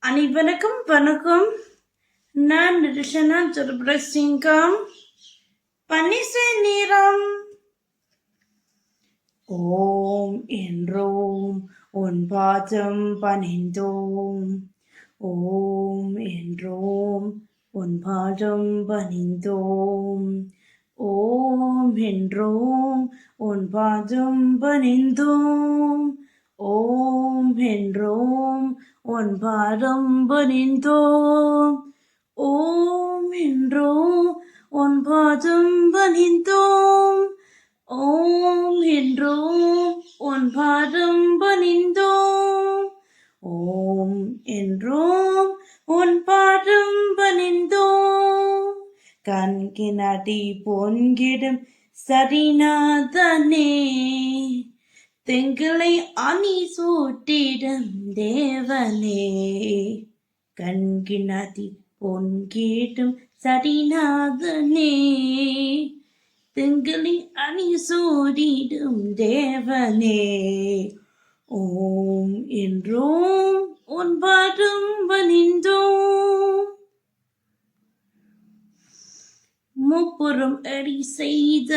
அனைவருக்கும் வணக்கம். நான் நிருஷனா துர்பிரசிங்கம். பனிசை நேரம். ஓம் என்றோம் உன் பாதம் பணிந்தோம். ஓம் என்றோம் உன் பாதம் பணிந்தோம். ஓம் என்றோம் உன் பாதம் பணிந்தோம். ஓம் என்றோம் உன் பாதம் பணிந்தோம். ஓம் என்றோம் உன் பாதம் பணிந்தோம். ஓம் என்றோம் உன் பாதம் பணிந்தோம். ஓம் என்றோம் உன் பாதம் பணிந்தோம். கண்கினடி பொன்கிடும் சரிநாதனே, தெங்களை அணி சூட்டிடும் தேவனே. கண்கினடி பொன்கிடும் சரிநாதனே, தெங்களை அணி சூடிடும் தேவனே. ஓம் என்றோம் உன் பாதம் பணிந்தோம். முப்புறம் அடி செய்த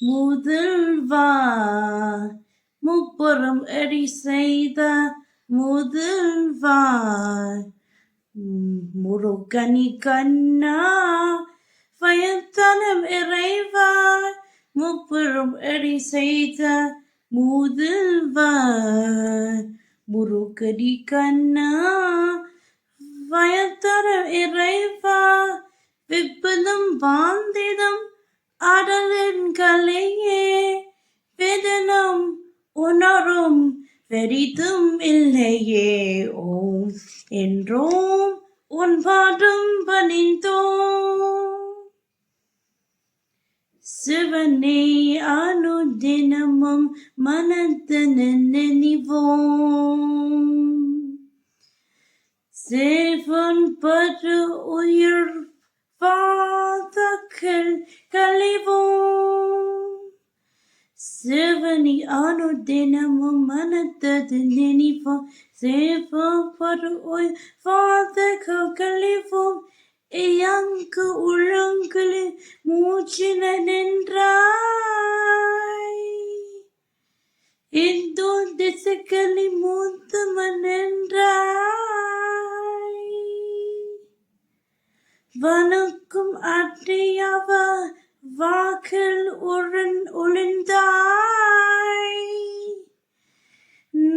முதல்வா, முப்புறம் அடி செய்த முதல்வா, முருகனி கண்ணா பயத்தனம் இறைவா. முப்புறம் அடி செய்த முதல்வா, முருகனி கண்ணா பயத்தனம் இறைவா. விப்பதும் வாழ்ந்திடும் ஆடலின் கலையே, வேதனம் உணரும் வெறிதும் இல்லையே. ஓம் என்றோம் உன் பாதம் பணிந்தோம். சிவனே அனுதினமும் மனத்தன நினைவோம். சேவன் பரு உயிர் பாதங்கள் கழிவோம். சிவனி அனுதினமும் மனத்தது நினைவோம். சேவப்பரு பாதங்கள் கழிவோம். இயங்கு உள்ளங்களில் மூச்சின நின்றாய், இந்தோ திசைகளில் மூத்தமன் நின்றாய். வணக்கும் அடியவ வாக்கில் ஒளிந்தாய்,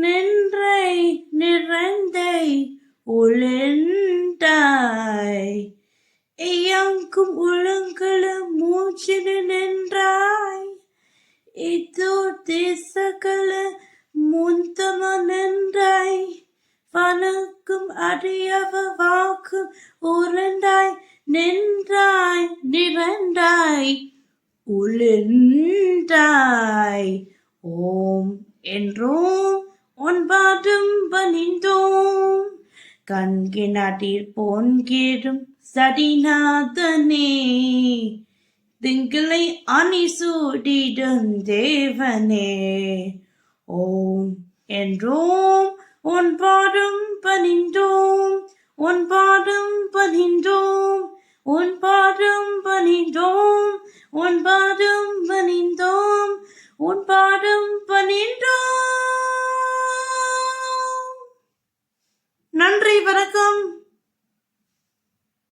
நின்றை நிறைந்தை ஒளிந்தாய். இயங்கும் உள்ளங்களும் மூச்சின நின்றாய், இதோ திசைகள மூத்தமன் நின்றாய். வணக்கும் அடியவ வாக்கும் உருண்டாய், நின்றாய் நிறைந்தாய் ஒளிந்தாய். ஓம் என்றோம் உன் பாதம் பணிந்தோம். கண்கினாட்டில் பொன்கிடும் சரிநாதனே, திங்களை அணி சூடிடும் தேவனே. ஓம் என்றோம் உன் பாதம் பணிந்தோம். உன் பாதம் பணிந்தோம். உன் பாதம் பணிந்தோம். உன் பாதம் பணிந்தோம். உன் பாதம் பணிந்தோம். நன்றி, வணக்கம்.